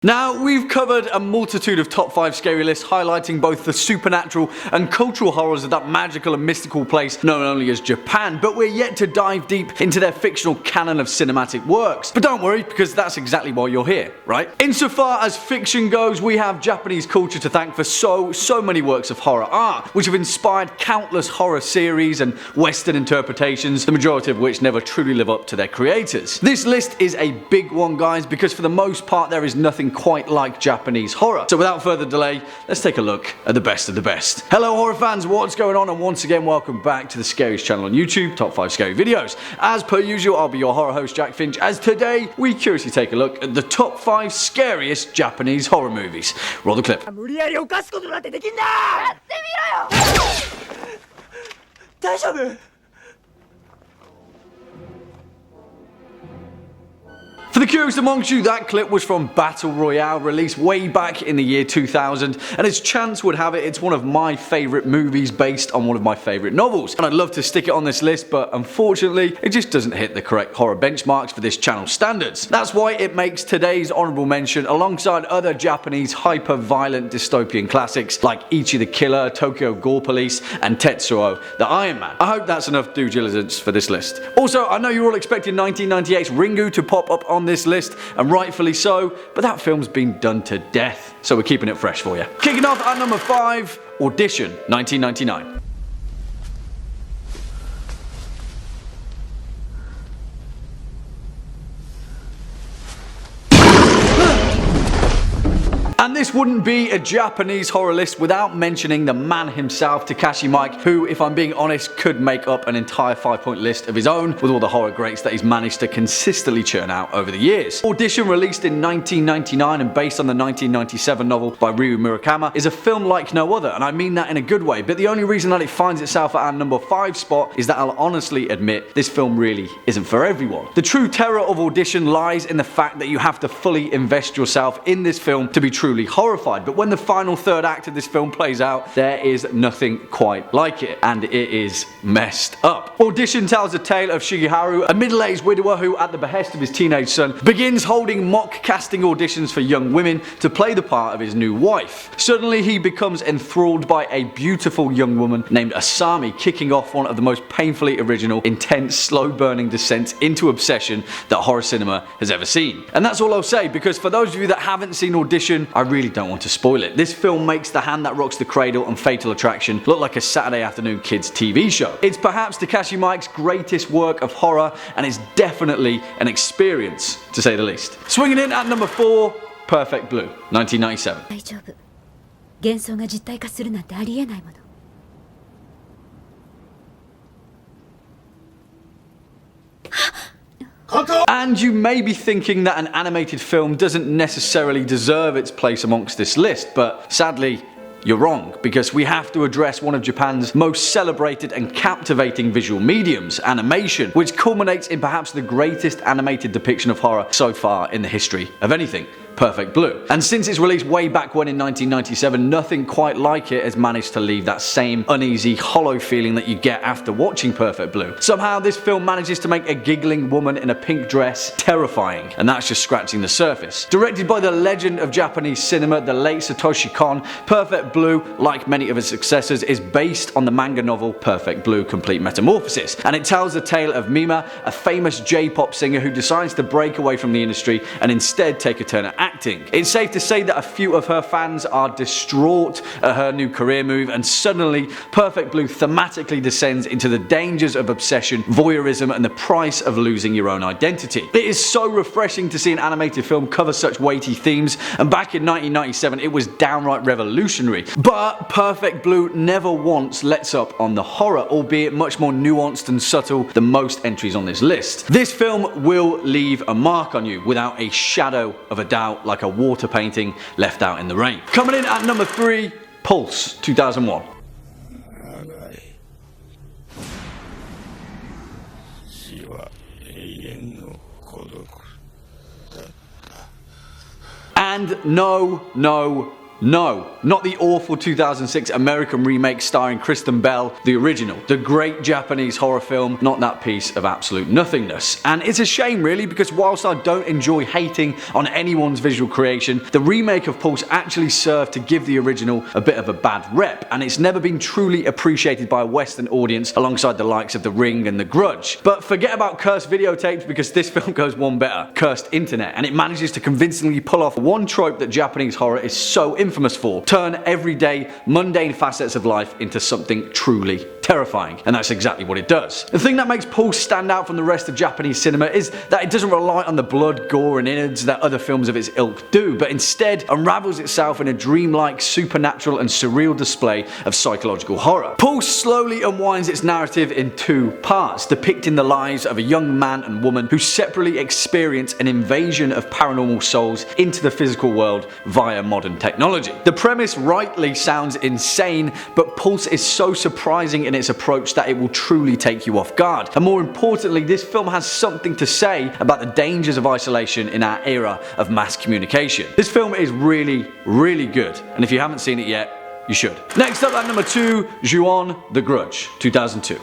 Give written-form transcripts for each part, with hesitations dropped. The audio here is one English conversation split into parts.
Now, we've covered a multitude of top 5 scary lists highlighting both the supernatural and cultural horrors of that magical and mystical place known only as Japan, but we're yet to dive deep into their fictional canon of cinematic works. But don't worry, because that's exactly why you're here, right? Insofar as fiction goes, we have Japanese culture to thank for so many works of horror art, which have inspired countless horror series and Western interpretations, the majority of which never truly live up to their creators. This list is a big one, guys, because for the most part there is nothing quite like Japanese horror. So without further delay, let's take a look at the best of the best. Hello horror fans, what's going on? And once again, welcome back to the Scariest channel on YouTube, top 5 scary videos. As per usual, I'll be your horror host Jack Finch, as today we curiously take a look at the top 5 scariest Japanese horror movies. Roll the clip. For the curious amongst you, that clip was from Battle Royale, released way back in the year 2000, and as chance would have it, it's one of my favourite movies based on one of my favourite novels. And I'd love to stick it on this list, but unfortunately, it just doesn't hit the correct horror benchmarks for this channel's standards. That's why it makes today's honourable mention alongside other Japanese hyper-violent dystopian classics like Ichi the Killer, Tokyo Gore Police, and Tetsuo the Iron Man. I hope that's enough due diligence for this list. Also, I know you're all expecting 1998's Ringu to pop up on this list, and rightfully so, but that film's been done to death, so we're keeping it fresh for you. Kicking off at number 5, Audition, 1999. And this wouldn't be a Japanese horror list without mentioning the man himself, Takashi Miike, who, if I'm being honest, could make up an entire 5-point list of his own with all the horror greats that he's managed to consistently churn out over the years. Audition, released in 1999 and based on the 1997 novel by Ryu Murakami, is a film like no other, and I mean that in a good way, but the only reason that it finds itself at our number 5 spot is that I'll honestly admit this film really isn't for everyone. The true terror of Audition lies in the fact that you have to fully invest yourself in this film to be truly horrified, but when the final third act of this film plays out, there is nothing quite like it, and it is messed up. Audition tells the tale of Shigeharu, a middle-aged widower who, at the behest of his teenage son, begins holding mock casting auditions for young women to play the part of his new wife. Suddenly he becomes enthralled by a beautiful young woman named Asami, kicking off one of the most painfully original, intense, slow-burning descents into obsession that horror cinema has ever seen. And that's all I'll say, because for those of you that haven't seen Audition, I really don't want to spoil it. This film makes The Hand That Rocks the Cradle and Fatal Attraction look like a Saturday afternoon kids TV show. It's perhaps Takashi Miike's greatest work of horror, and it's definitely an experience, to say the least. Swinging in at number 4, Perfect Blue, 1997. And you may be thinking that an animated film doesn't necessarily deserve its place amongst this list, but sadly, you're wrong, because we have to address one of Japan's most celebrated and captivating visual mediums, animation, which culminates in perhaps the greatest animated depiction of horror so far in the history of anything. Perfect Blue. And since its release way back when in 1997, nothing quite like it has managed to leave that same uneasy, hollow feeling that you get after watching Perfect Blue. Somehow this film manages to make a giggling woman in a pink dress terrifying, and that's just scratching the surface. Directed by the legend of Japanese cinema, the late Satoshi Kon, Perfect Blue, like many of its successors, is based on the manga novel Perfect Blue Complete Metamorphosis, and it tells the tale of Mima, a famous J-pop singer who decides to break away from the industry and instead take a turn at acting. It's safe to say that a few of her fans are distraught at her new career move, and suddenly Perfect Blue thematically descends into the dangers of obsession, voyeurism, and the price of losing your own identity. It is so refreshing to see an animated film cover such weighty themes, and back in 1997 it was downright revolutionary. But Perfect Blue never once lets up on the horror, albeit much more nuanced and subtle than most entries on this list. This film will leave a mark on you without a shadow of a doubt, like a water painting left out in the rain. Coming in at number 3, Pulse, 2001. And no, No, not the awful 2006 American remake starring Kristen Bell, the original. The great Japanese horror film, not that piece of absolute nothingness. And it's a shame really, because whilst I don't enjoy hating on anyone's visual creation, the remake of Pulse actually served to give the original a bit of a bad rep, and it's never been truly appreciated by a Western audience alongside the likes of The Ring and The Grudge. But forget about cursed videotapes, because this film goes one better: cursed internet, and it manages to convincingly pull off one trope that Japanese horror is so infamous for: turn everyday, mundane facets of life into something truly terrifying. And that's exactly what it does. The thing that makes Pulse stand out from the rest of Japanese cinema is that it doesn't rely on the blood, gore and innards that other films of its ilk do, but instead unravels itself in a dreamlike, supernatural and surreal display of psychological horror. Pulse slowly unwinds its narrative in two parts, depicting the lives of a young man and woman who separately experience an invasion of paranormal souls into the physical world via modern technology. The premise rightly sounds insane, but Pulse is so surprising in its approach that it will truly take you off guard. And more importantly, this film has something to say about the dangers of isolation in our era of mass communication. This film is really, really good, and if you haven't seen it yet, you should. Next up at number 2, Ju-on: The Grudge, 2002.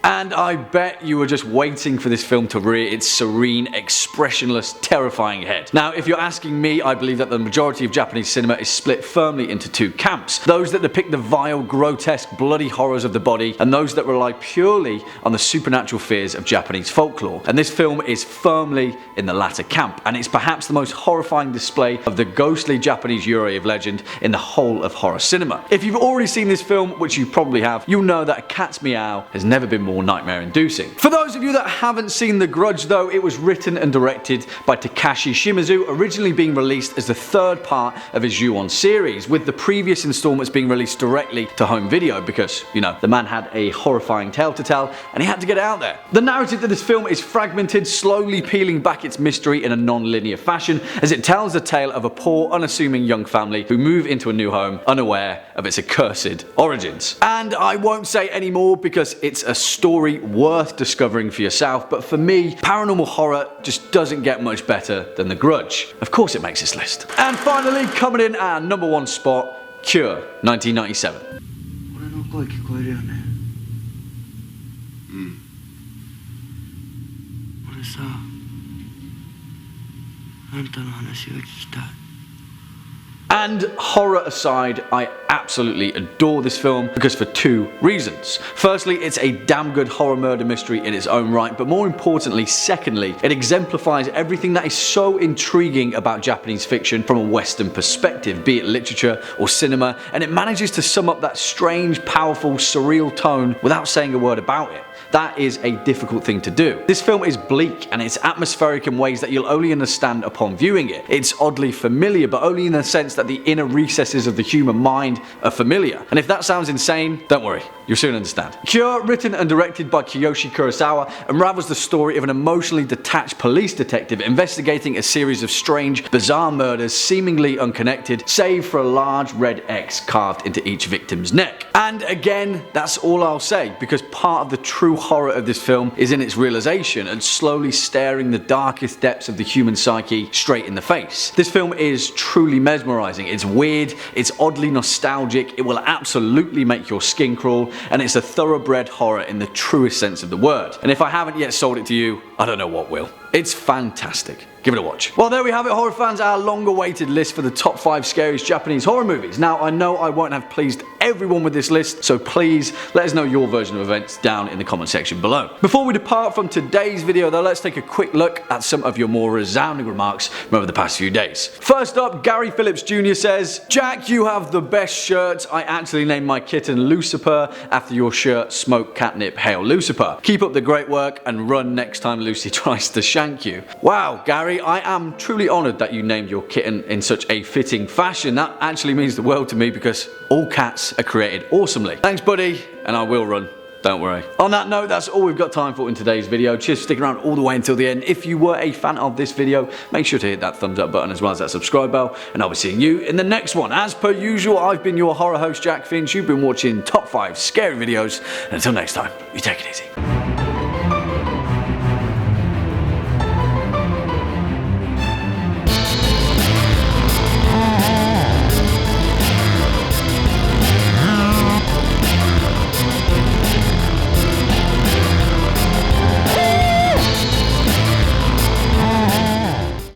And I bet you were just waiting for this film to rear its serene, expressionless, terrifying head. Now, if you're asking me, I believe that the majority of Japanese cinema is split firmly into two camps: those that depict the vile, grotesque, bloody horrors of the body, and those that rely purely on the supernatural fears of Japanese folklore. And this film is firmly in the latter camp, and it's perhaps the most horrifying display of the ghostly Japanese Yurei of legend in the whole of horror cinema. If you've already seen this film, which you probably have, you'll know that a cat's meow has never been more nightmare-inducing. For those of you that haven't seen The Grudge though, it was written and directed by Takashi Shimizu, originally being released as the third part of his Ju-on series, with the previous installments being released directly to home video because, you know, the man had a horrifying tale to tell and he had to get it out there. The narrative to this film is fragmented, slowly peeling back its mystery in a non-linear fashion as it tells the tale of a poor, unassuming young family who move into a new home unaware of its accursed origins. And I won't say any more because it's a story worth discovering for yourself, but for me, paranormal horror just doesn't get much better than The Grudge. Of course it makes this list. And finally, coming in at our number 1 spot, Cure, 1997. And horror aside, I absolutely adore this film because for two reasons. Firstly, it's a damn good horror murder mystery in its own right, but more importantly, secondly, it exemplifies everything that is so intriguing about Japanese fiction from a Western perspective, be it literature or cinema, and it manages to sum up that strange, powerful, surreal tone without saying a word about it. That is a difficult thing to do. This film is bleak and it's atmospheric in ways that you'll only understand upon viewing it. It's oddly familiar, but only in the sense that the inner recesses of the human mind are familiar. And if that sounds insane, don't worry, you'll soon understand. Cure, written and directed by Kiyoshi Kurosawa, unravels the story of an emotionally detached police detective investigating a series of strange, bizarre murders seemingly unconnected, save for a large red X carved into each victim's neck. And again, that's all I'll say, because part of the true horror of this film is in its realization and slowly staring the darkest depths of the human psyche straight in the face. This film is truly mesmerizing. It's weird, it's oddly nostalgic, it will absolutely make your skin crawl, and it's a thoroughbred horror in the truest sense of the word. And if I haven't yet sold it to you, I don't know what will. It's fantastic. Give it a watch. Well, there we have it, horror fans, our long-awaited list for the top 5 scariest Japanese horror movies. Now, I know I won't have pleased everyone with this list, so please let us know your version of events down in the comment section below. Before we depart from today's video though, let's take a quick look at some of your more resounding remarks from over the past few days. First up, Gary Phillips Jr. says, "Jack, you have the best shirts. I actually named my kitten Lucifer after your shirt, Smoke Catnip Hail Lucifer. Keep up the great work and run next time Lucy tries to shank you." Wow, Gary, I am truly honoured that you named your kitten in such a fitting fashion. That actually means the world to me because all cats are created awesomely. Thanks buddy, and I will run Don't worry. On that note, that's all we've got time for in today's video. Cheers for sticking around all the way until the end. If you were a fan of this video, make sure to hit that thumbs up button as well as that subscribe bell, and I'll be seeing you in the next one. As per usual, I've been your horror host, Jack Finch. You've been watching Top 5 Scary Videos, and until next time, you take it easy.